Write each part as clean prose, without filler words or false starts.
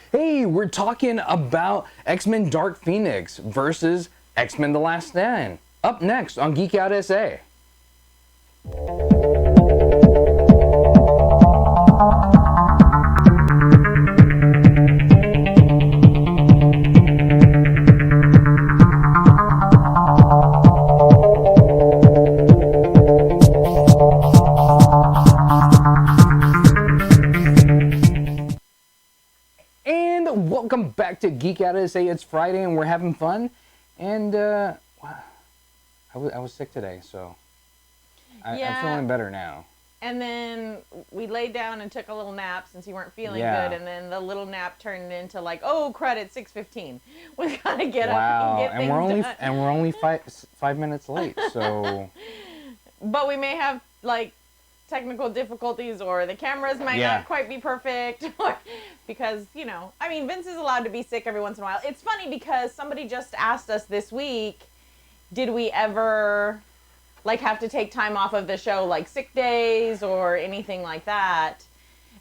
Hey, we're talking about X-Men Dark Phoenix versus X-Men The Last Stand. Up next on Geek Out SA. Welcome back to Geek Out SA. It's Friday and we're having fun. And I was sick today, so I'm feeling better now. And then we laid down and took a little nap since you weren't feeling good. And then the little nap turned into like, oh, crud, it's 6:15. We gotta get up and get things done. And we're only 5 minutes late. So, but we may have like technical difficulties, or the cameras might not quite be perfect, because, you know, I mean, Vince is allowed to be sick every once in a while. It's funny because somebody just asked us this week, did we ever like have to take time off of the show, like sick days or anything like that?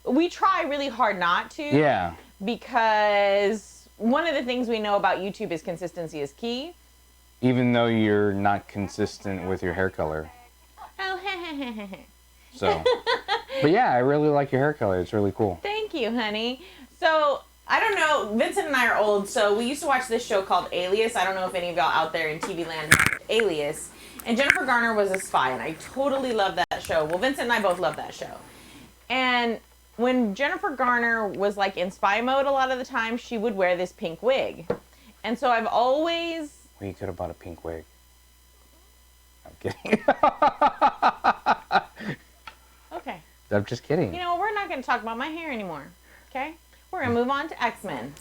We try really hard not to. Yeah. Because one of the things we know about YouTube is consistency is key. Even though you're not consistent with your hair color. Oh, So, but yeah, I really like your hair color. It's really cool. Thank you, honey. So, I don't know, Vincent and I are old, so we used to watch this show called Alias. I don't know if any of y'all out there in TV land know Alias. And Jennifer Garner was a spy, and I totally love that show. Well, Vincent and I both love that show. And when Jennifer Garner was like in spy mode a lot of the time, she would wear this pink wig. And so I've always... Well, you could have bought a pink wig. I'm kidding. Okay. I'm just kidding. You know, we're not going to talk about my hair anymore, okay? We're going to move on to X-Men.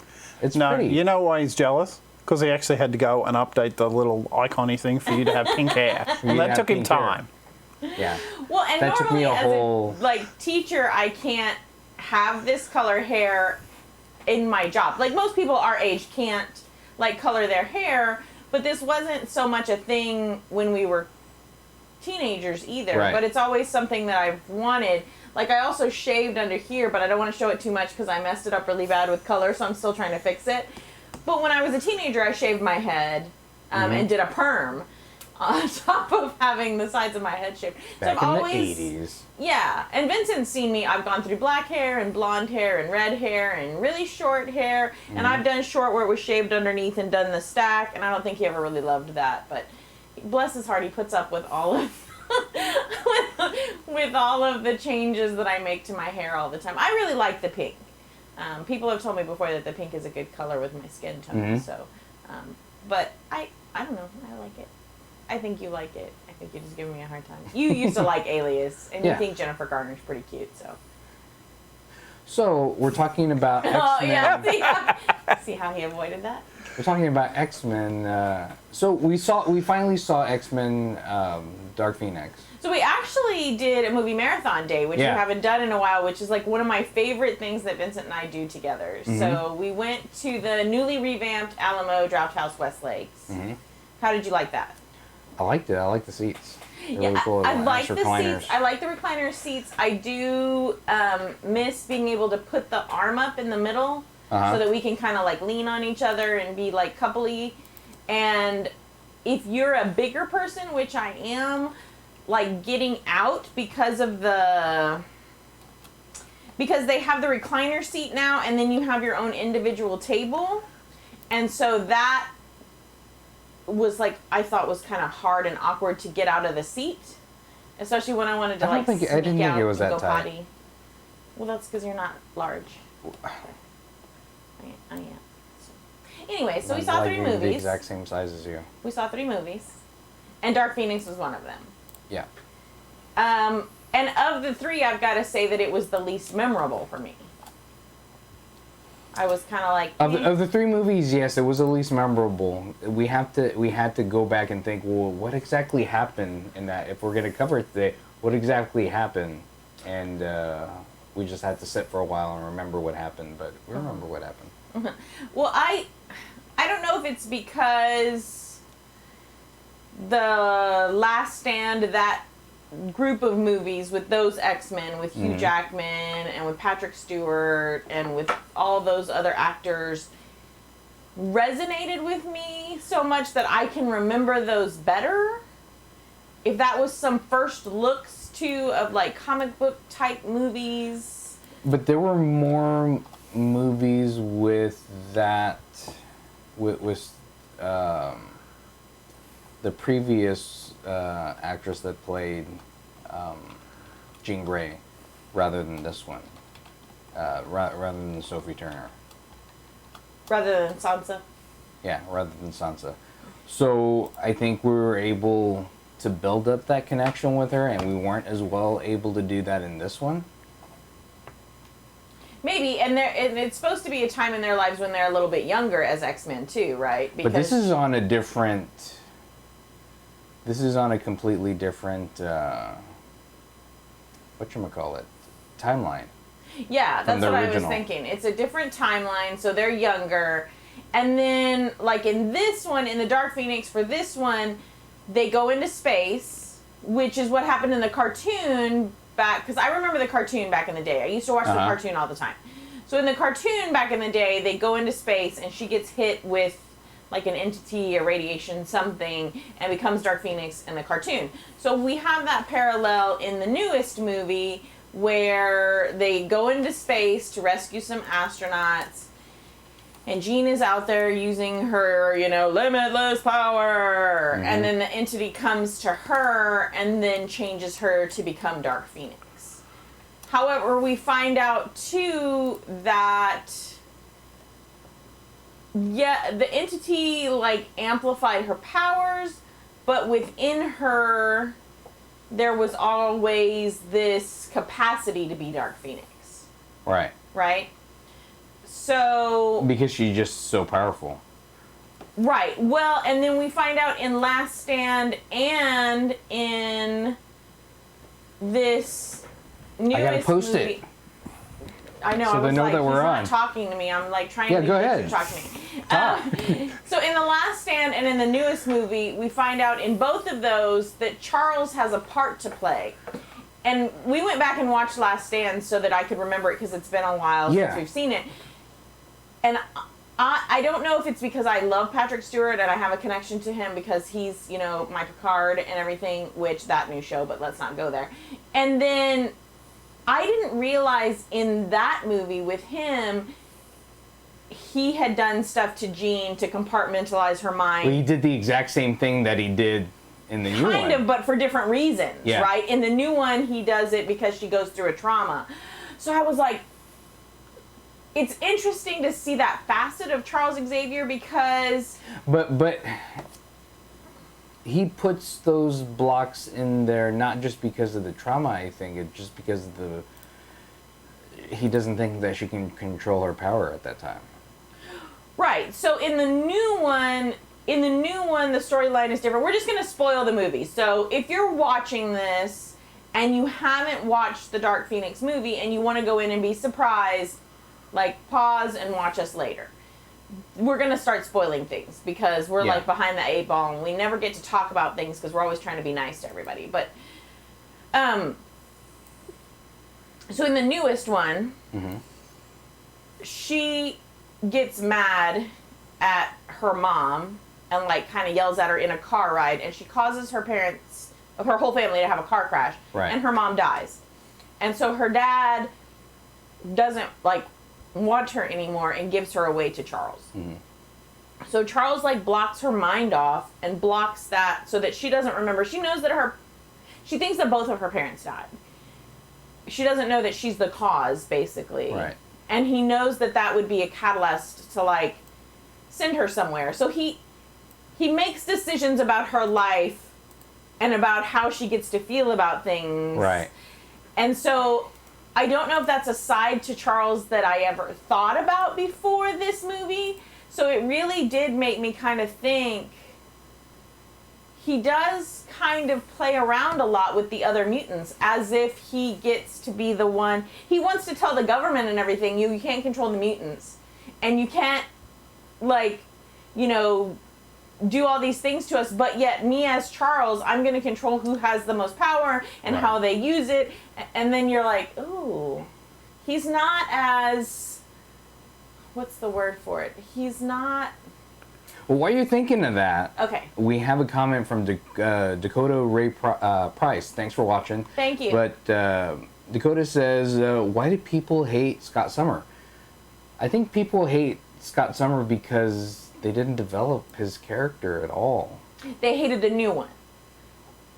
It's no, pretty. You know why he's jealous? Because he actually had to go and update the little icon-y thing for you to have pink hair. And that took him time. Yeah. Well, and that took me normally a whole... like teacher, I can't have this color hair in my job. Like most people our age can't like color their hair, but this wasn't so much a thing when we were teenagers either. Right. But it's always something that I've wanted. Like I also shaved under here, but I don't want to show it too much because I messed it up really bad with color, so I'm still trying to fix it. But when I was a teenager, I shaved my head and did a perm on top of having the sides of my head shaved. Back so in I've always, the 80s. Yeah, and Vincent's seen me. I've gone through black hair and blonde hair and red hair and really short hair. And I've done short where it was shaved underneath and done the stack. And I don't think he ever really loved that. But bless his heart, he puts up with all of with all of the changes that I make to my hair all the time. I really like the pink. People have told me before that the pink is a good color with my skin tone. So, but I don't know. I like it. I think you like it. I think you're just giving me a hard time. You used to like Alias, and you think Jennifer Garner's pretty cute, so. So, we're talking about X-Men. Oh, yeah. See how he avoided that? We're talking about X-Men. So, we finally saw X-Men Dark Phoenix. So, we actually did a movie marathon day, which we haven't done in a while, which is like one of my favorite things that Vincent and I do together. So, we went to the newly revamped Alamo Drafthouse Westlakes. How did you like that? I liked it. I like the seats. They're really cool. I like the seats. I like the recliner seats. I do miss being able to put the arm up in the middle so that we can kind of like lean on each other and be like coupley. And if you're a bigger person, which I am, like getting out because they have the recliner seat now, and then you have your own individual table, and so that was like, I thought was kind of hard and awkward to get out of the seat, especially when I wanted to I didn't think it was that tight. Potty. Well, that's because you're not large. I am. So. Anyway, so we saw 3 movies. The exact same size as you. We saw 3 movies, and Dark Phoenix was one of them. Yeah. And of the 3, I've got to say that it was the least memorable for me. I was kind of like... Of the 3 movies, yes, it was the least memorable. We had to go back and think, well, what exactly happened in that? If we're going to cover it today, what exactly happened? And we just had to sit for a while and remember what happened, but we remember what happened. Well, I don't know if it's because the Last Stand, that group of movies with those X-Men, with Hugh Jackman and with Patrick Stewart and with all those other actors resonated with me so much that I can remember those better. If that was some first looks too of like comic book type movies. But there were more movies with that, with the previous actress that played Jean Grey, rather than this one, rather than Sophie Turner. Rather than Sansa? Yeah, rather than Sansa. So I think we were able to build up that connection with her, and we weren't as well able to do that in this one. Maybe, and it's supposed to be a time in their lives when they're a little bit younger as X-Men too, right? Because but this is on a different... This is on a completely different... whatchamacallit? Timeline. Yeah, that's what I was thinking. It's a different timeline, so they're younger. And then, like in this one, in the Dark Phoenix, for this one, they go into space, which is what happened in the cartoon back, because I remember the cartoon back in the day. I used to watch the cartoon all the time. So in the cartoon back in the day, they go into space, and she gets hit with like an entity, a radiation, something, and becomes Dark Phoenix in the cartoon. So we have that parallel in the newest movie, where they go into space to rescue some astronauts, and Jean is out there using her, limitless power, and then the entity comes to her and then changes her to become Dark Phoenix. However, we find out too that, yeah, the entity like amplified her powers, but within her there was always this capacity to be Dark Phoenix. Right. Right? So... Because she's just so powerful. Right. Well, and then we find out in Last Stand and in this newest I gotta post movie, it. I know. So I was they know like, that we're he's on. not talking to me. I'm like trying to go ahead. talk to me. So in The Last Stand and in the newest movie, we find out in both of those that Charles has a part to play. And we went back and watched Last Stand so that I could remember it because it's been a while since we've seen it. And I don't know if it's because I love Patrick Stewart and I have a connection to him because he's, my Picard and everything, which that new show, but let's not go there. And then I didn't realize in that movie with him, he had done stuff to Jean to compartmentalize her mind. Well, he did the exact same thing that he did in the new one. Kind of, but for different reasons, right? In the new one, he does it because she goes through a trauma. So I was like, it's interesting to see that facet of Charles Xavier because... But he puts those blocks in there not just because of the trauma, I think, it's just because of he doesn't think that she can control her power at that time. Right. So in the new one, the storyline is different. We're just going to spoil the movie. So if you're watching this and you haven't watched the Dark Phoenix movie and you want to go in and be surprised, like pause and watch us later. We're going to start spoiling things because we're like behind the 8 ball and we never get to talk about things because we're always trying to be nice to everybody. But, so in the newest one, she gets mad at her mom and like kind of yells at her in a car ride and she causes her whole family to have a car crash and her mom dies. And so her dad doesn't like want her anymore and gives her away to Charles. So Charles like blocks her mind off and blocks that so that she doesn't remember. She knows that she thinks that both of her parents died. She doesn't know that she's the cause, basically. Right. And he knows that that would be a catalyst to like send her somewhere. So he makes decisions about her life and about how she gets to feel about things. Right. And so I don't know if that's a side to Charles that I ever thought about before this movie. So it really did make me kind of think he does kind of play around a lot with the other mutants as if he gets to be the one. He wants to tell the government and everything, you can't control the mutants. And you can't, like, do all these things to us, but yet me as Charles, I'm going to control who has the most power and how they use it. And then you're like, ooh, he's not as, what's the word for it? He's not. Well, while you're thinking of that, Okay. we have a comment from Dakota Ray Price. Thanks for watching. Thank you. But Dakota says, why do people hate Scott Summer? I think people hate Scott Summer because they didn't develop his character at all. They hated the new one.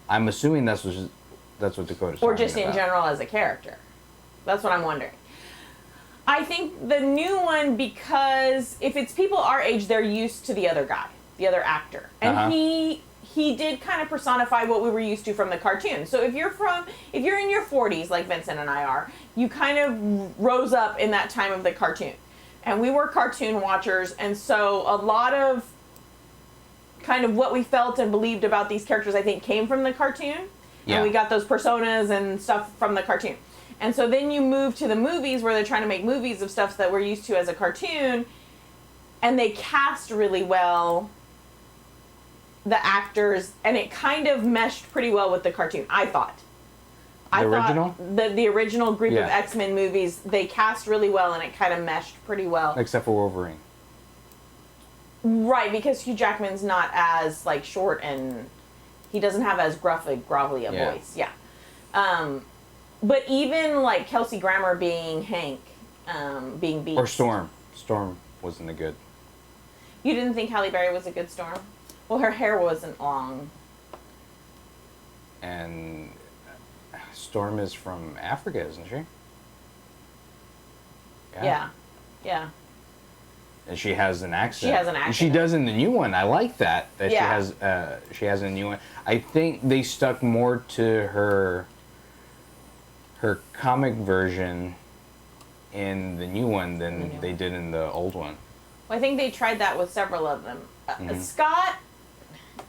I'm assuming that's what Dakota's Or talking just in about. general as a character. That's what I'm wondering. I think the new one, because if it's people our age, they're used to the other guy, the other actor. And he did kind of personify what we were used to from the cartoon. So if you're in your 40s, like Vincent and I are, you kind of rose up in that time of the cartoon. And we were cartoon watchers, and so a lot of kind of what we felt and believed about these characters, I think, came from the cartoon. Yeah. And we got those personas and stuff from the cartoon. And so then you move to the movies where they're trying to make movies of stuff that we're used to as a cartoon, and they cast really well the actors, and it kind of meshed pretty well with the cartoon, I thought. Original? The original group of X-Men movies, they cast really well, and it kind of meshed pretty well. Except for Wolverine. Right, because Hugh Jackman's not as, like, short, and he doesn't have as grovelly a voice. Yeah. But even, like, Kelsey Grammer being Hank, being Beast. Or Storm. Storm wasn't a good. You didn't think Halle Berry was a good Storm? Well, her hair wasn't long. And Storm is from Africa, isn't she? Yeah. Yeah. And she has an accent. She has an accent. And she does in the new one. I like that she has a new one. I think they stuck more to her comic version in the new one than they did in the old one. Well, I think they tried that with several of them. Scott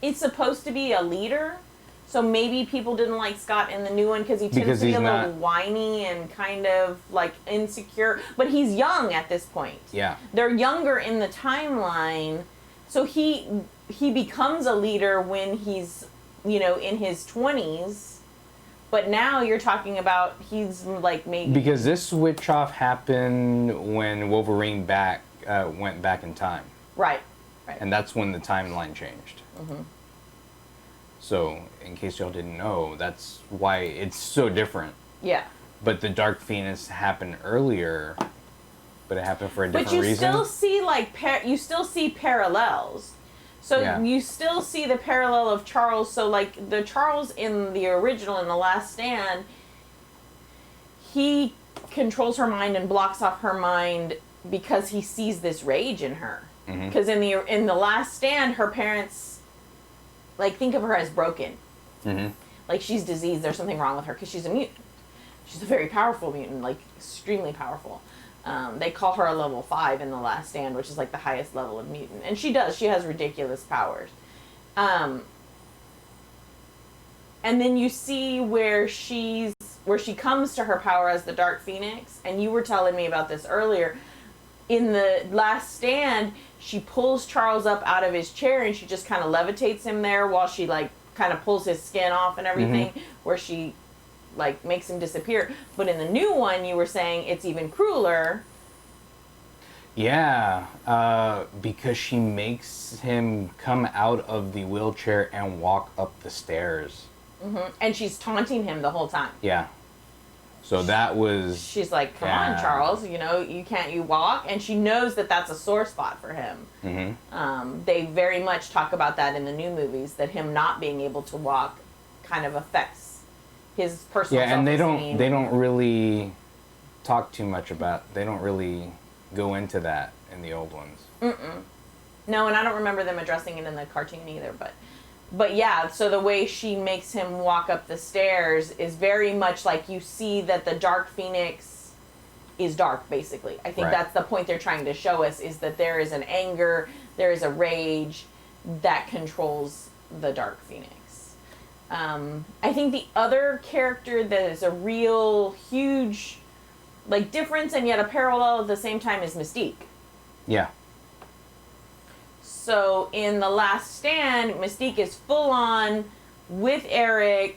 is supposed to be a leader, so maybe people didn't like Scott in the new one because he tends to be a little whiny and kind of like insecure. But he's young at this point. Yeah. They're younger in the timeline, so he becomes a leader when he's, in his 20s. But now you're talking about he's like maybe... Because this switch off happened when Wolverine went back in time. Right. And that's when the timeline changed. Mm-hmm. So, in case y'all didn't know, that's why it's so different. Yeah. But the Dark Phoenix happened earlier, but it happened for a different reason. But you still see parallels. So you still see the parallel of Charles. So like the Charles in the original, in The Last Stand, he controls her mind and blocks off her mind because he sees this rage in her. Because in the Last Stand, her parents, like, think of her as broken. Like she's diseased. There's something wrong with her because she's a mutant. She's a very powerful mutant, like extremely powerful. They call her a level 5 in The Last Stand, which is like the highest level of mutant. And she has ridiculous powers. And then you see where she comes to her power as the Dark Phoenix. And you were telling me about this earlier. In The Last Stand, she pulls Charles up out of his chair and she just kind of levitates him there while she like kind of pulls his skin off and everything, where she like makes him disappear. But in the new one, you were saying it's even crueler. Yeah, because she makes him come out of the wheelchair and walk up the stairs. And she's taunting him the whole time. Yeah. So that was... She's like, come on, Charles, you walk? And she knows that that's a sore spot for him. They very much talk about that in the new movies, that him not being able to walk kind of affects his personal self-esteem. And they don't really talk too much about... They don't really go into that in the old ones. No, and I don't remember them addressing it in the cartoon either, But yeah, so the way she makes him walk up the stairs is very much like you see that the Dark Phoenix is dark, basically. I think that's the point they're trying to show us, is that there is an anger, there is a rage that controls the Dark Phoenix. I think the other character that is a real huge like difference and yet a parallel at the same time is Mystique. Yeah. so in The Last Stand, Mystique is full on with Eric.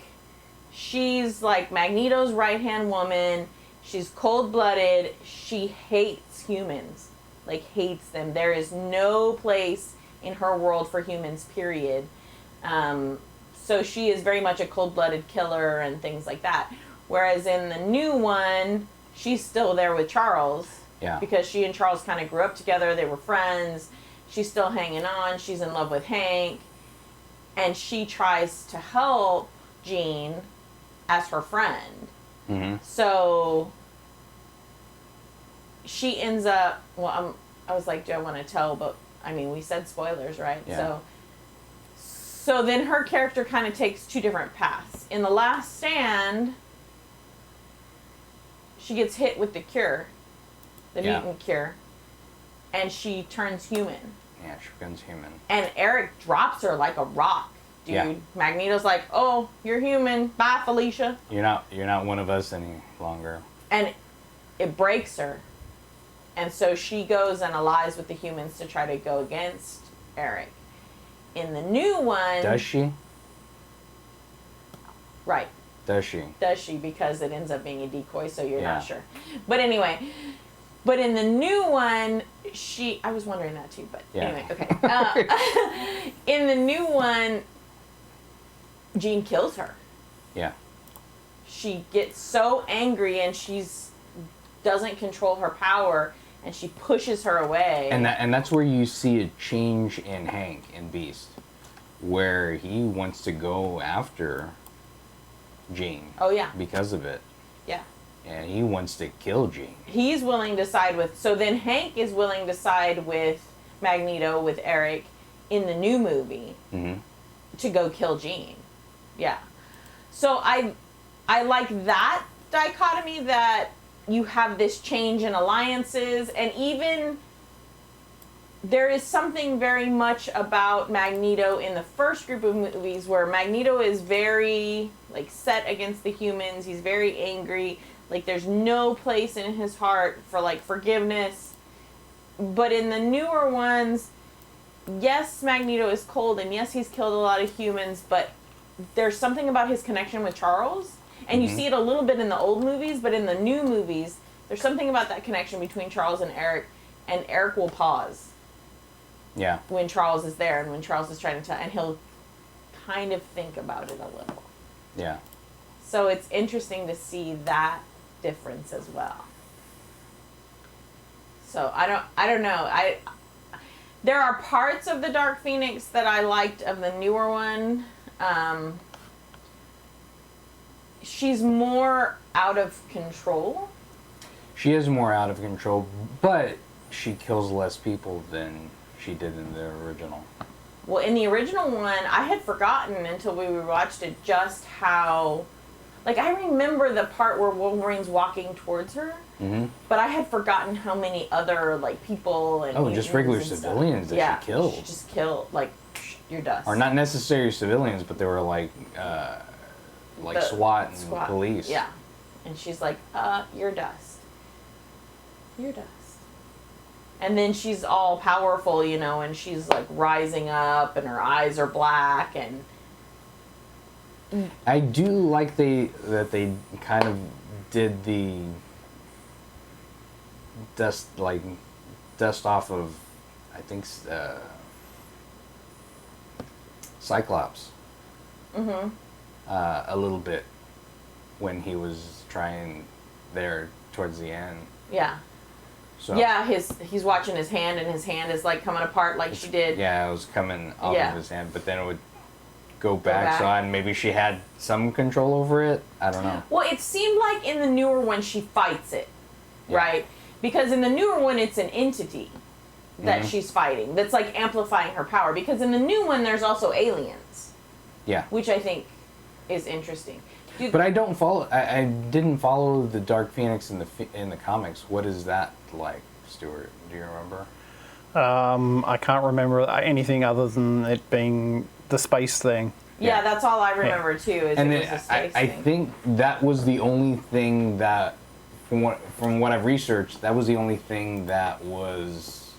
She's like Magneto's right-hand woman. She's cold-blooded. She hates humans. Like, hates them. There is no place in her world for humans, period. So she is very much a cold-blooded killer and things like that. Whereas in the new one, she's still there with Charles. Yeah. Because she and Charles kind of grew up together. They were friends. She's still hanging on. She's in love with Hank. And she tries to help Jean as her friend. Mm-hmm. So she ends up, well, I was like, do I want to tell? But, I mean, we said spoilers, right? Yeah. So then her character kind of takes two different paths. In The Last Stand, she gets hit with the cure, the mutant cure, and she turns human. Yeah, she becomes human. And Eric drops her like a rock, dude. Yeah. Magneto's like, "Oh, you're human. Bye, Felicia." You're not one of us any longer. And it breaks her. And so she goes and allies with the humans to try to go against Eric. In the new one... Does she? Right. Does she? Does she? Because it ends up being a decoy, so you're not sure. But anyway, but in the new one, I was wondering that too, but anyway, okay. In the new one, Jean kills her. Yeah. She gets so angry and doesn't control her power, and she pushes her away. And that's where you see a change in Hank in Beast, where he wants to go after Jean. Oh yeah. Because of it. Yeah. And he wants to kill Jean. He's willing to side with. So then Hank is willing to side with Magneto, with Eric, in the new movie, to go kill Jean. Yeah. So I like that dichotomy, that you have this change in alliances, and even there is something very much about Magneto in the first group of movies where Magneto is very like set against the humans. He's very angry. Like, there's no place in his heart for like forgiveness. But in the newer ones, yes, Magneto is cold, and yes, he's killed a lot of humans, but there's something about his connection with Charles. And you see it a little bit in the old movies, but in the new movies, there's something about that connection between Charles and Eric will pause. Yeah. When Charles is there, and when Charles is trying to tell, and he'll kind of think about it a little. Yeah. So it's interesting to see that difference as well. So I don't know. There are parts of the Dark Phoenix that I liked of the newer one. She's more out of control. She is more out of control, but she kills less people than she did in the original. Well, in the original one, I had forgotten until we rewatched it just how... Like, I remember the part where Wolverine's walking towards her, but I had forgotten how many other, like, people and... just regular civilians that she killed. She just killed, like, you're dust. Or not necessarily civilians, but they were like SWAT and police. Yeah. And she's like, you're dust. You're dust. And then she's all powerful, you know, and she's like rising up, and her eyes are black, and... I do like that they kind of did the dust off of, I think, Cyclops. A little bit when he was trying there towards the end. Yeah. So yeah, he's watching his hand, and his hand is like coming apart like she did. Yeah, it was coming off of his hand, but then it would go back. So and maybe she had some control over it. I don't know. Well, it seemed like in the newer one she fights it, right? Because in the newer one it's an entity that she's fighting that's like amplifying her power. Because in the new one there's also aliens. Yeah. Which I think is interesting. But I don't follow. I didn't follow the Dark Phoenix in the comics. What is that like, Stuart? Do you remember? I can't remember anything other than it being the space thing. Yeah, that's all I remember too. Is and it was a space I thing. think that was the only thing that, from what I've researched, that was the only thing that was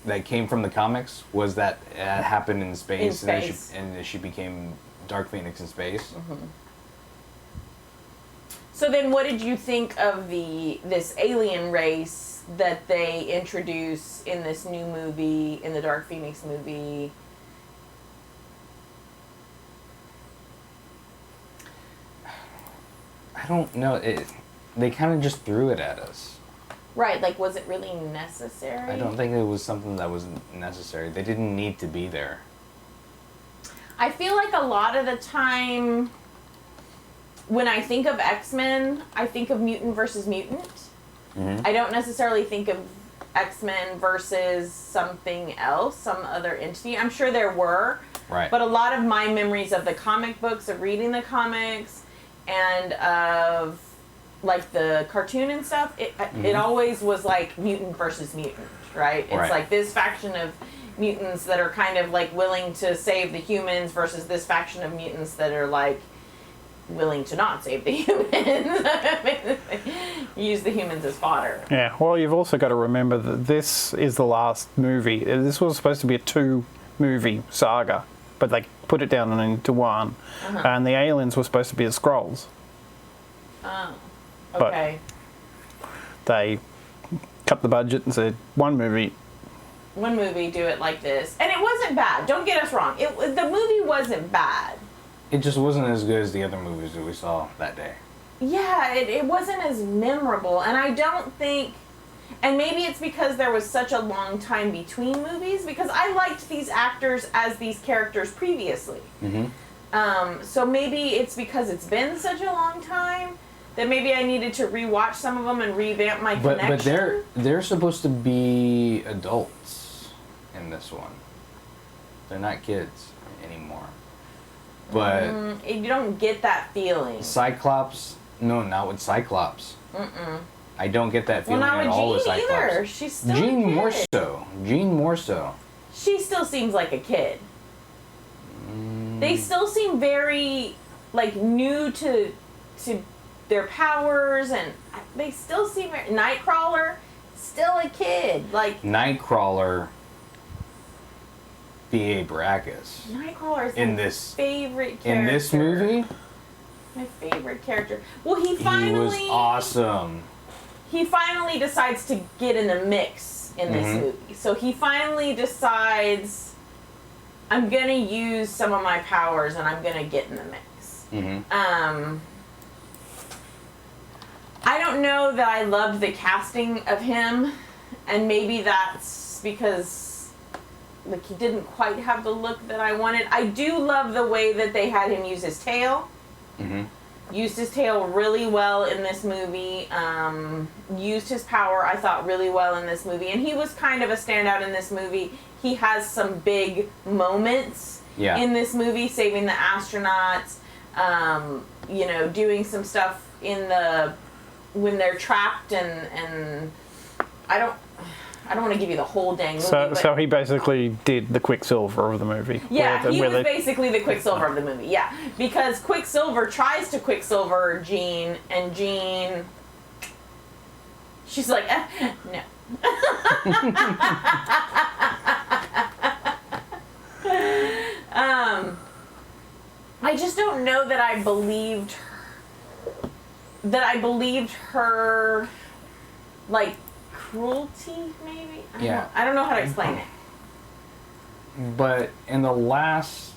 that came from the comics was that it happened in space, In space. And then she became Dark Phoenix in space. Mm-hmm. So then, what did you think of this alien race that they introduce in this new movie, in the Dark Phoenix movie? I don't know. They kind of just threw it at us. Right, like, was it really necessary? I don't think it was something that was necessary. They didn't need to be there. I feel like a lot of the time, when I think of X-Men, I think of mutant versus mutant. Mm-hmm. I don't necessarily think of X-Men versus something else, some other entity. I'm sure there were. Right. But a lot of my memories of the comic books, of reading the comics, and of like the cartoon and stuff, it always was like mutant versus mutant, right? It's like this faction of mutants that are kind of like willing to save the humans versus this faction of mutants that are like willing to not save the humans. Use the humans as fodder. Yeah, well, you've also got to remember that this is the last movie. This was supposed to be a 2-movie saga, but they put it down into one. And the aliens were supposed to be the Skrulls. Oh, But okay. they cut the budget and said, one movie. One movie, do it like this. And it wasn't bad. Don't get us wrong. The movie wasn't bad. It just wasn't as good as the other movies that we saw that day. Yeah, it wasn't as memorable. And I don't think... And maybe it's because there was such a long time between movies, because I liked these actors as these characters previously. So maybe it's because it's been such a long time that maybe I needed to rewatch some of them and revamp my connection. But they're supposed to be adults in this one. They're not kids anymore. But You don't get that feeling. Cyclops, no, not with Cyclops. I don't get that feeling Well, not at all with with Jean Cyclops. either. She's still a Jean kid. more so. Jean more so. She still seems like a kid. They still seem very like new to their powers, and they still seem very, Nightcrawler, still a kid. Like Nightcrawler, B.A. Baracus. Nightcrawler is In my this- favorite character. In this movie, My favorite character. Well, he he finally was awesome. he finally decides to get in the mix in this movie. So he finally decides, I'm gonna use some of my powers and I'm gonna get in the mix. I don't know that I loved the casting of him, and maybe that's because like he didn't quite have the look that I wanted. I do love the way that they had him use his tail. Used his tail really well in this movie. Used his power, I thought, really well in this movie. And he was kind of a standout in this movie. He has some big moments in this movie, saving the astronauts, you know, doing some stuff in when they're trapped, and I don't want to give you the whole dang movie. So he basically did the Quicksilver of the movie. Yeah, he was basically the Quicksilver of the movie. Yeah, because Quicksilver tries to Quicksilver Jean, and Jean, she's like, no. I just don't know that I believed her, like, cruelty, maybe? I don't know how to explain it. But in the last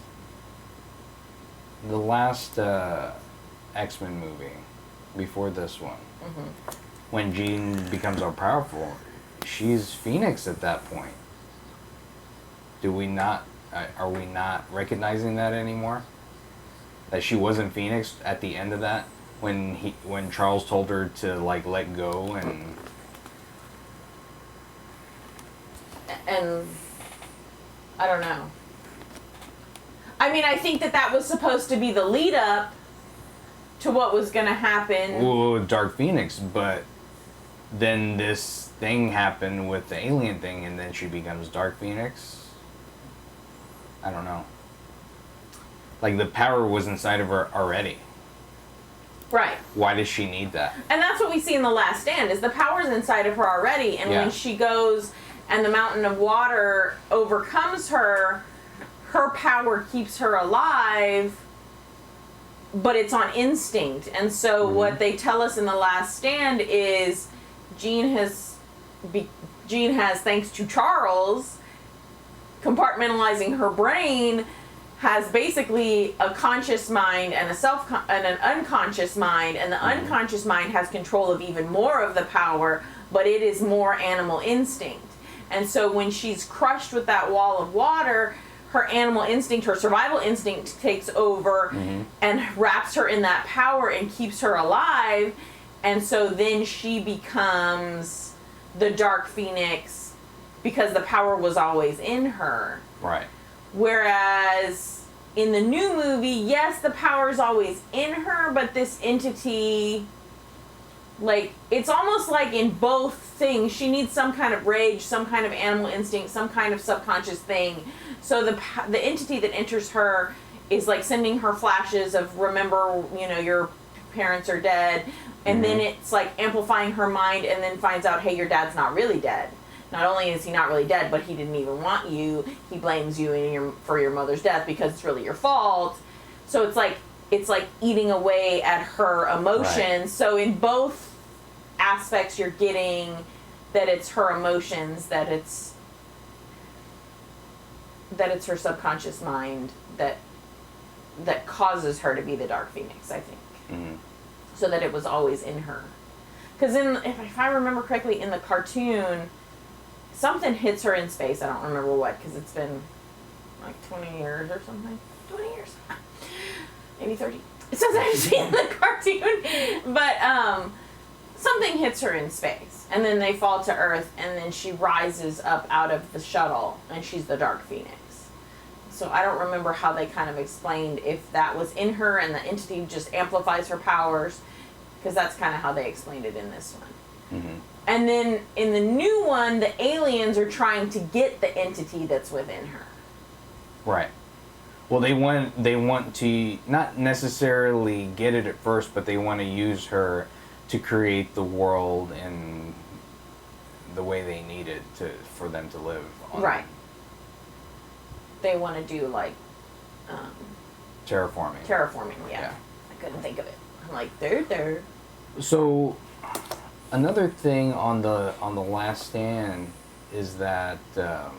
X-Men movie, before this one, when Jean becomes all powerful, she's Phoenix at that point. Are we not recognizing that anymore? That she wasn't Phoenix at the end of that, when Charles told her to like let go and I don't know. I mean, I think that was supposed to be the lead up to what was going to happen. Well, Dark Phoenix, but then this thing happened with the alien thing, and then she becomes Dark Phoenix. I don't know. Like, the power was inside of her already. Right. Why does she need that? And that's what we see in The Last Stand, is the power's inside of her already, and when she goes and the mountain of water overcomes her, her power keeps her alive, but it's on instinct. And so what they tell us in The Last Stand is Jean has, thanks to Charles, compartmentalizing her brain, has basically a conscious mind and an unconscious mind, and the unconscious mind has control of even more of the power, but it is more animal instinct. And so when she's crushed with that wall of water, her animal instinct, her survival instinct takes over and wraps her in that power and keeps her alive. And so then she becomes the Dark Phoenix because the power was always in her. Right. Whereas in the new movie, yes, the power is always in her, but this entity, like, it's almost like in both things, she needs some kind of rage, some kind of animal instinct, some kind of subconscious thing. So the entity that enters her is like sending her flashes of, remember, you know, your parents are dead, and then it's like amplifying her mind, and then finds out, hey, your dad's not really dead. Not only is he not really dead, but he didn't even want you. He blames you for your mother's death because it's really your fault. So it's like eating away at her emotions. Right. So in both aspects, you're getting that it's her emotions, that it's her subconscious mind that causes her to be the Dark Phoenix, I think. So that it was always in her. Because if I remember correctly, in the cartoon, something hits her in space. I don't remember what, because it's been like 20 years or something. 20 years. Maybe 30. It says actually in the cartoon. But something hits her in space. And then they fall to Earth, and then she rises up out of the shuttle, and she's the Dark Phoenix. So I don't remember how they kind of explained if that was in her and the entity just amplifies her powers, because that's kind of how they explained it in this one. And then in the new one, the aliens are trying to get the entity that's within her. Right. Well, they want to not necessarily get it at first, but they want to use her to create the world in the way they need it for them to live on. Right. They want to do like terraforming. Terraforming, yeah. I couldn't think of it. I'm like, there. So another thing on the Last Stand is that I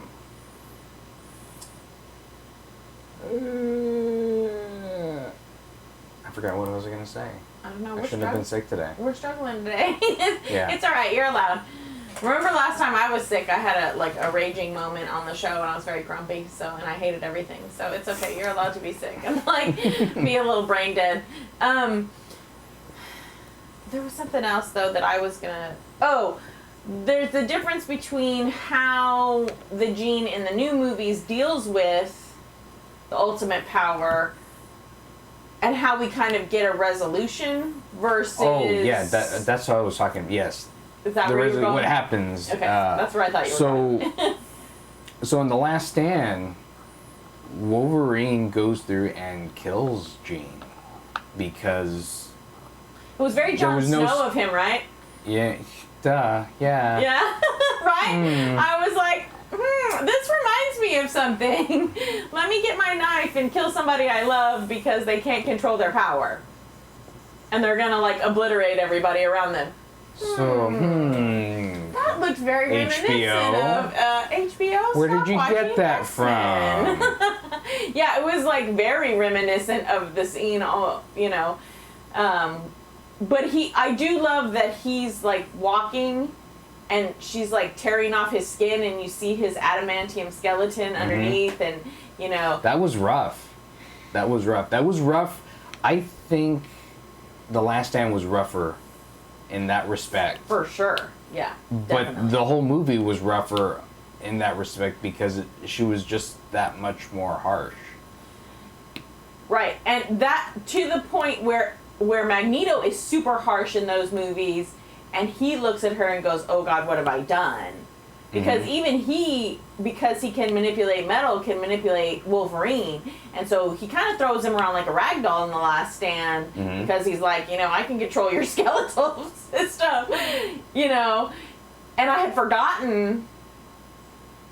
forgot what I was going to say. I don't know. I shouldn't have been sick today. We're struggling today. Yeah. It's all right. You're allowed. Remember last time I was sick, I had a raging moment on the show, and I was very grumpy, and I hated everything. So it's okay. You're allowed to be sick and be a little brain dead. There was something else though that I was gonna. Oh, there's the difference between how the Jean in the new movies deals with the ultimate power and how we kind of get a resolution versus. Oh yeah, that's what I was talking. Yes. Is that where you're going? What happens? Okay, that's where I thought you were going. So in The Last Stand, Wolverine goes through and kills Jean because it was very Jon Snow of him, right? Yeah, yeah. Yeah, right? I was like, this reminds me of something. Let me get my knife and kill somebody I love because they can't control their power. And they're gonna obliterate everybody around them. So, that looked very reminiscent of HBO. Where did you get that from? Yeah, it was very reminiscent of the scene, you know. But I do love that he's walking and she's tearing off his skin and you see his adamantium skeleton underneath, and you know. That was rough. I think The Last Stand was rougher in that respect. For sure, yeah. Definitely. But the whole movie was rougher in that respect because she was just that much more harsh. Right, and that to the point where Magneto is super harsh in those movies, and he looks at her and goes, "Oh God, what have I done?" Because even because he can manipulate metal, can manipulate Wolverine, and so he kind of throws him around like a rag doll in The Last Stand, because he's like, I can control your skeletal system, and I had forgotten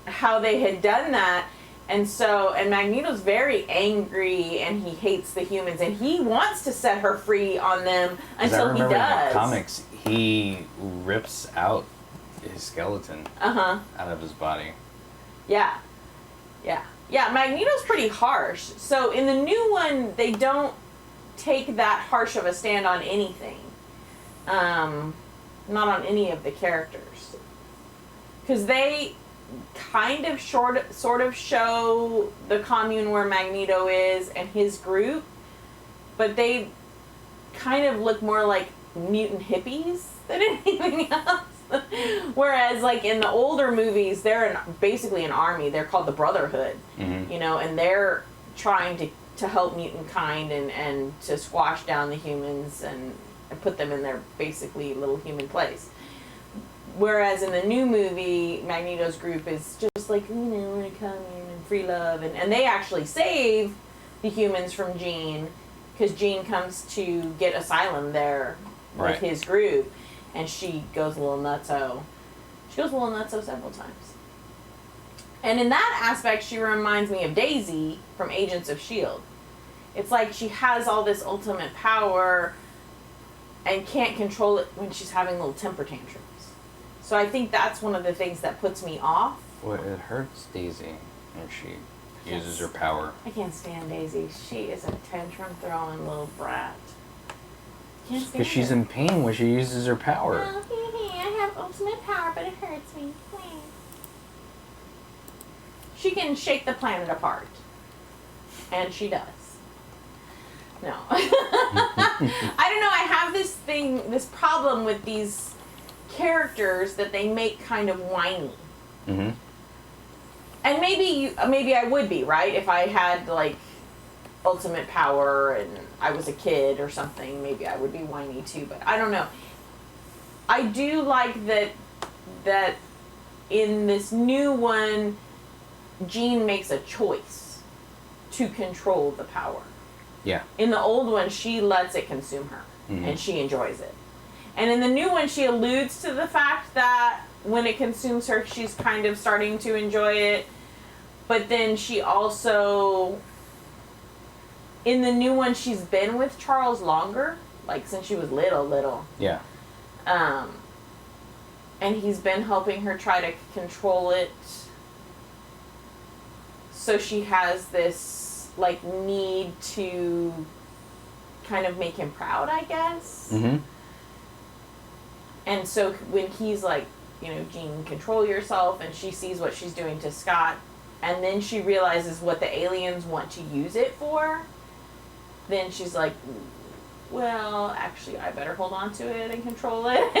how they had done that. And so, and Magneto's very angry, and he hates the humans, and he wants to set her free on them until he does. In the comics, he rips out his skeleton out of his body. Yeah. Magneto's pretty harsh. So in the new one, they don't take that harsh of a stand on anything. Not on any of the characters, because they kind of sort of show the commune where Magneto is and his group, but they kind of look more like mutant hippies than anything else. Whereas, like, in the older movies, they're basically an army. They're called the Brotherhood, you know, and they're trying to help mutant kind and to squash down the humans and put them in their basically little human place. Whereas in the new movie, Magneto's group is just like, you know, we're gonna come in and free love. And they actually save the humans from Jean, because Jean comes to get asylum there with his group. And she goes a little nutso. She goes a little nutso several times. And in that aspect, she reminds me of Daisy from Agents of S.H.I.E.L.D. It's like she has all this ultimate power and can't control it when she's having little temper tantrums. So I think that's one of the things that puts me off. Well, it hurts Daisy when she uses her power. I can't stand Daisy. She is a tantrum-throwing little brat. Can't stand Because she's in pain when she uses her power. Oh, I have ultimate power, but it hurts me. She can shake the planet apart. And she does. No. I don't know, I have this problem with these characters that they make kind of whiny. And maybe I would be, right? If I had, like, ultimate power and I was a kid or something, maybe I would be whiny too, but I don't know. I do like that in this new one, Jean makes a choice to control the power. Yeah. In the old one, she lets it consume her, and she enjoys it. And in the new one, she alludes to the fact that when it consumes her, she's kind of starting to enjoy it. But then she also, in the new one, she's been with Charles longer, like since she was little. Yeah. And he's been helping her try to control it. So she has this, like, need to kind of make him proud, I guess. And so when he's like, you know, Jean, control yourself, and she sees what she's doing to Scott, and then she realizes what the aliens want to use it for, then she's like, well, actually, I better hold on to it and control it.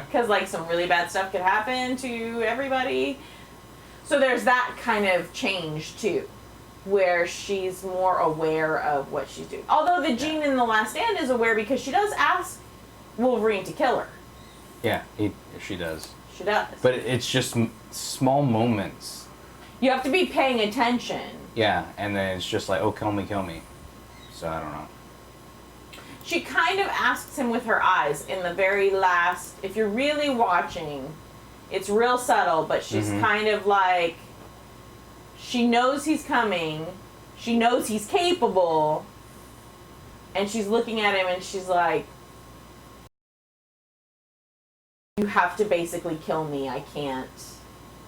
Because, like, some really bad stuff could happen to everybody. So there's that kind of change, too, where she's more aware of what she's doing. Although the Jean in The Last Stand is aware, because she does ask Wolverine to kill her. Yeah, she does. She does. But it's just small moments. You have to be paying attention. Yeah, and then it's just like, oh, kill me. So I don't know. She kind of asks him with her eyes in the very last, if you're really watching, it's real subtle, but she's kind of like, she knows he's coming, she knows he's capable, and she's looking at him and she's like, you have to basically kill me. I can't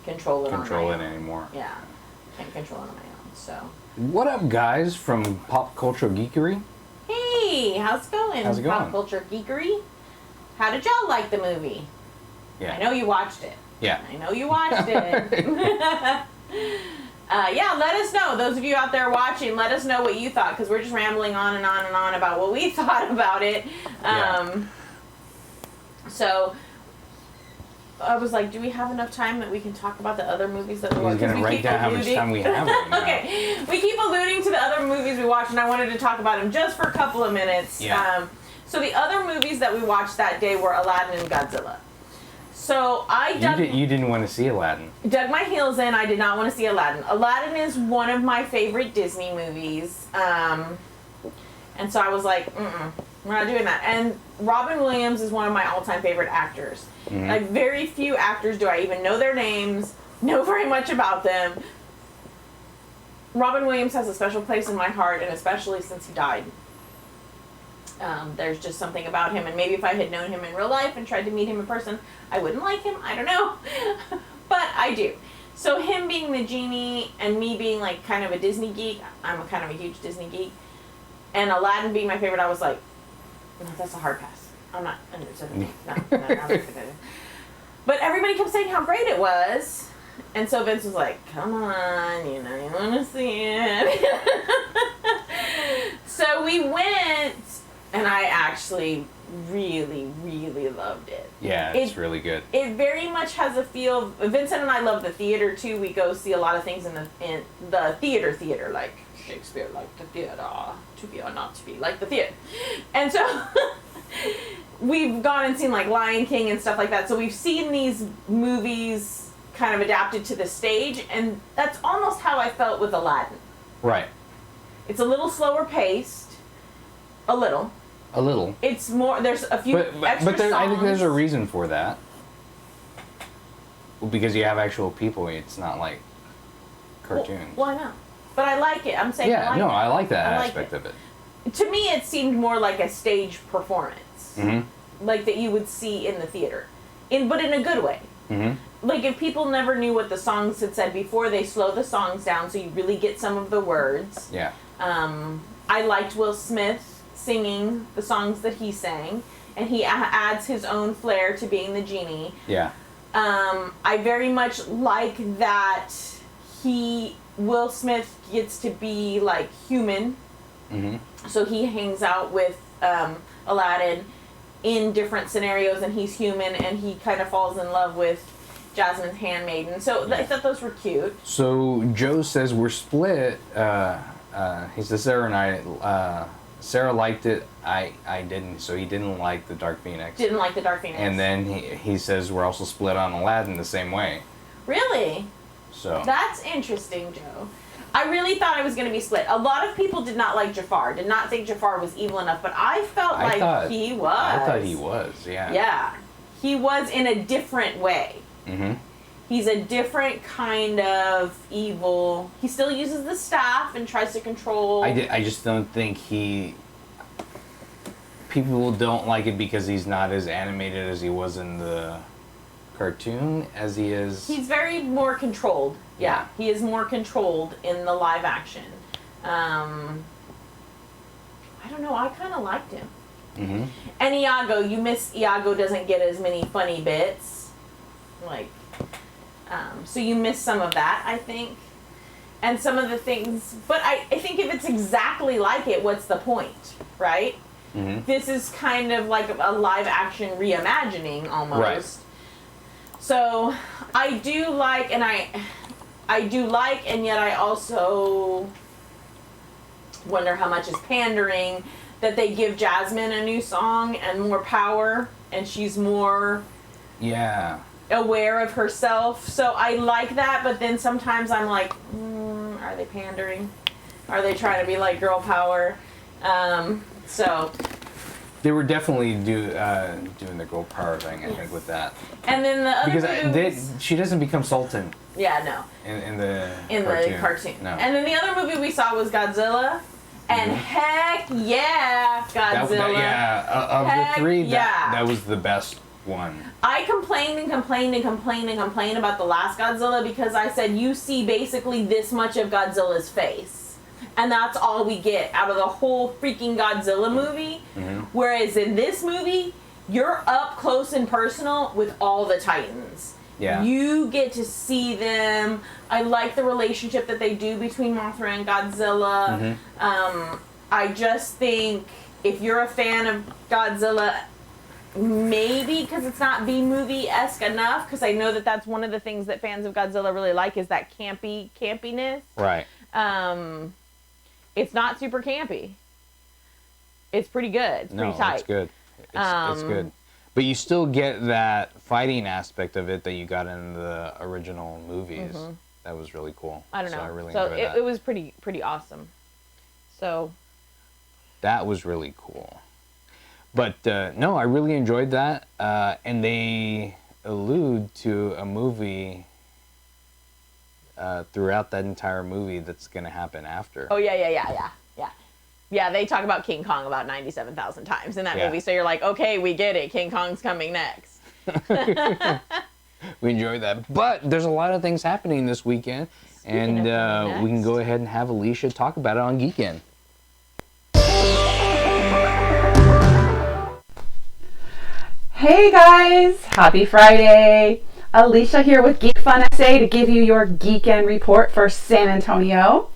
control it on my own. Anymore. Yeah, can't control it on my own, so. What up, guys, from Pop Culture Geekery? Hey, how's it going? How's it going? Pop Culture Geekery. How did y'all like the movie? Yeah. I know you watched it. Yeah. I know you watched it. Yeah, let us know. Those of you out there watching, let us know what you thought, because we're just rambling on and on and on about what we thought about it. So I was like, do we have enough time that we can talk about the other movies that we watched? We're going to write down how much time we have right now. Okay. We keep alluding to the other movies we watched, and I wanted to talk about them just for a couple of minutes. Yeah. So the other movies that we watched that day were Aladdin and Godzilla. So I you didn't want to see Aladdin. Dug my heels in. I did not want to see Aladdin. Aladdin is one of my favorite Disney movies. And so I was like, we're not doing that. And Robin Williams is one of my all-time favorite actors. Like, very few actors do I even know their names know very much about them. Robin Williams has a special place in my heart, and especially since he died. There's just something about him, and maybe if I had known him in real life and tried to meet him in person, I wouldn't like him. I don't know. But I do. So him being the genie and me being like kind of a Disney geek, I'm a kind of a huge Disney geek, and Aladdin being my favorite, I was like, no, that's a hard pass. I'm not. No. But everybody kept saying how great it was, and so Vince was like, come on, you want to see it. So we went, and I actually really, really loved it. Yeah, it's really good. It very much has a feel. Vincent and I love the theater too. We go see a lot of things in the theater, like Shakespeare, like the theater, to be or not to be, like the theater. And so we've gone and seen like Lion King and stuff like that. So we've seen these movies kind of adapted to the stage, and that's almost how I felt with Aladdin. Right. It's a little slower paced. A little. It's more. There's a few extra songs. I think there's a reason for that. Well, because you have actual people. It's not like cartoons. Well, I know, but I like it. I'm saying. Yeah, I like that aspect of it. To me, it seemed more like a stage performance, Mm-hmm. like that you would see in the theater, but in a good way. Mm-hmm. Like if people never knew what the songs had said before, they slow the songs down so you really get some of the words. Yeah. I liked Will Smith singing the songs that he sang, and he adds his own flair to being the genie. Yeah. I very much like that Will Smith gets to be like human. Mm-hmm. So he hangs out with Aladdin in different scenarios, and he's human, and he kind of falls in love with Jasmine's handmaiden. So I thought those were cute. So Joe says we're split. He says Sarah and I. Sarah liked it. I didn't. So he didn't like the Dark Phoenix. Didn't like the Dark Phoenix. And then he says we're also split on Aladdin the same way. Really? So that's interesting, Joe. I really thought I was going to be split. A lot of people did not like Jafar. Did not think Jafar was evil enough, but I felt he was. I thought he was. Yeah. Yeah, he was in a different way. Mm-hmm. He's a different kind of evil. He still uses the staff and tries to control. I just don't think people don't like it because he's not as animated as he was in the cartoon as he is. He's very more controlled. Yeah, he is more controlled in the live action. I don't know. I kind of liked him. Mm-hmm. And Iago doesn't get as many funny bits. So you miss some of that, I think. And some of the things, but I think if it's exactly like it, what's the point, right? Mm-hmm. This is kind of like a live action reimagining almost. Right. So I do like, and yet I also wonder how much is pandering that they give Jasmine a new song and more power, and she's more aware of herself. So I like that, but then sometimes I'm like, are they pandering? Are they trying to be like girl power? So they were definitely doing the girl power thing, I think, with that. And then the other because she doesn't become Sultan. Yeah, no. In the cartoon. No. And then the other movie we saw was Godzilla. And heck yeah, Godzilla. Of the three, that was the best one. I complained about the last Godzilla because I said you see basically this much of Godzilla's face. And that's all we get out of the whole freaking Godzilla movie. Mm-hmm. Whereas in this movie, you're up close and personal with all the Titans. Yeah. You get to see them. I like the relationship that they do between Mothra and Godzilla. Mm-hmm. I just think if you're a fan of Godzilla, maybe because it's not B-movie-esque enough, because I know that that's one of the things that fans of Godzilla really like is that campiness. Right. It's not super campy. It's pretty good. It's pretty tight. It's good. It's good. But you still get that fighting aspect of it that you got in the original movies. Mm-hmm. That was really cool. I don't know. I really enjoyed that. It was pretty awesome. So that was really cool. But no, I really enjoyed that. And they allude to a movie throughout that entire movie that's going to happen after. Oh, yeah. Yeah, they talk about King Kong about 97,000 times in that Yeah. movie, so you're like, okay, we get it. King Kong's coming next. We enjoy that. But there's a lot of things happening this weekend, and we can go ahead and have Alicia talk about it on Geekend. Hey guys, happy Friday. Alicia here with Geek Fun SA to give you your Geekend report for San Antonio.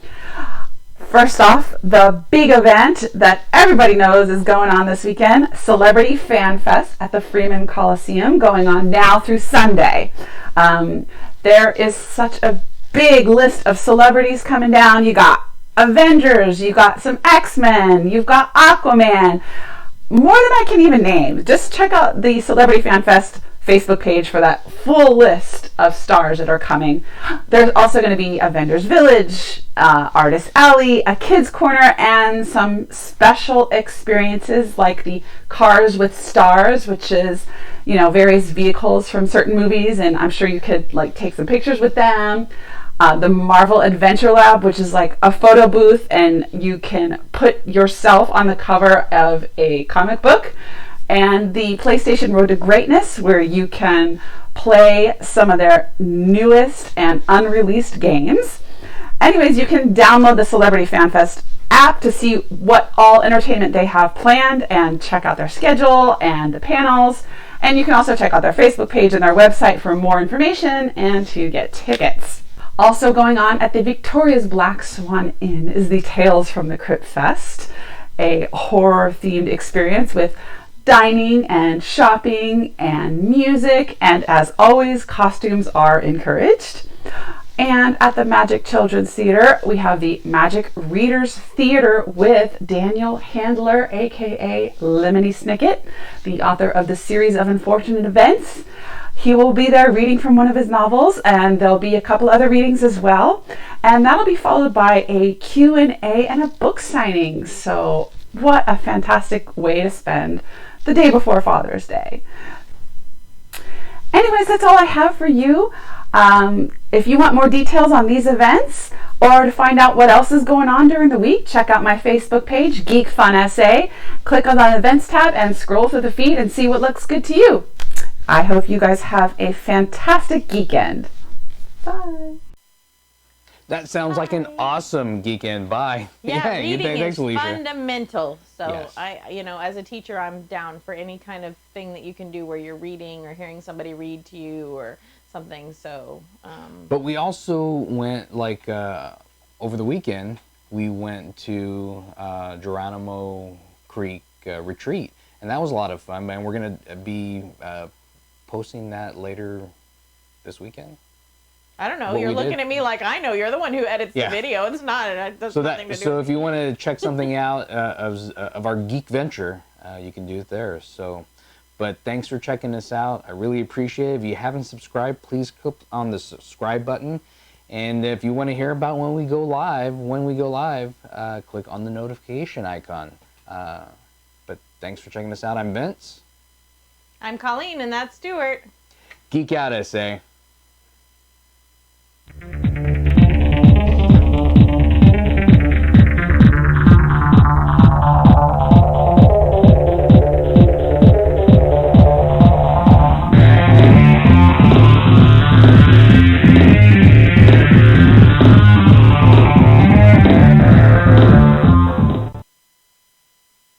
First off, the big event that everybody knows is going on this weekend, Celebrity Fan Fest at the Freeman Coliseum, going on now through Sunday. There is such a big list of celebrities coming down. You got Avengers, you got some X-Men, you've got Aquaman, more than I can even name. Just check out the Celebrity Fan Fest Facebook page for that full list of stars that are coming. There's also going to be a Vendors Village, Artist Alley, a Kids Corner, and some special experiences like the Cars with Stars, which is, various vehicles from certain movies, and I'm sure you could take some pictures with them. The Marvel Adventure Lab, which is like a photo booth, and you can put yourself on the cover of a comic book. And the PlayStation Road to Greatness, where you can play some of their newest and unreleased games. Anyways, you can download the Celebrity Fan Fest app to see what all entertainment they have planned and check out their schedule and the panels. And you can also check out their Facebook page and their website for more information and to get tickets. Also going on at the Victoria's Black Swan Inn is the Tales from the Crypt Fest, a horror-themed experience with dining and shopping and music, and as always, costumes are encouraged. And at the Magic Children's Theater, we have the Magic Readers Theater with Daniel Handler, aka Lemony Snicket, the author of the series of Unfortunate Events. He will be there reading from one of his novels, and there'll be a couple other readings as well. And that'll be followed by a Q&A and a book signing. So what a fantastic way to spend the day before Father's Day. Anyways, that's all I have for you. If you want more details on these events or to find out what else is going on during the week, check out my Facebook page, Geek Fun SA. Click on the events tab and scroll through the feed and see what looks good to you. I hope you guys have a fantastic geekend. Bye. That sounds like an awesome Geekend. Bye. Yeah, reading is Alicia. fundamental. So Yes. as a teacher, I'm down for any kind of thing that you can do where you're reading or hearing somebody read to you or something. So. But we also went over the weekend. We went to Geronimo Creek retreat, and that was a lot of fun. Man, we're gonna be posting that later this weekend. I don't know. What You're we looking did. at me like I know. You're the one who edits Yeah. the video. It's not. It does nothing to do. So if you want to check something out of our Geek venture, you can do it there. So, but thanks for checking us out. I really appreciate it. If you haven't subscribed, please click on the subscribe button. And if you want to hear about when we go live, click on the notification icon. But thanks for checking us out. I'm Vince. I'm Colleen, and that's Stuart. Geek out, SA.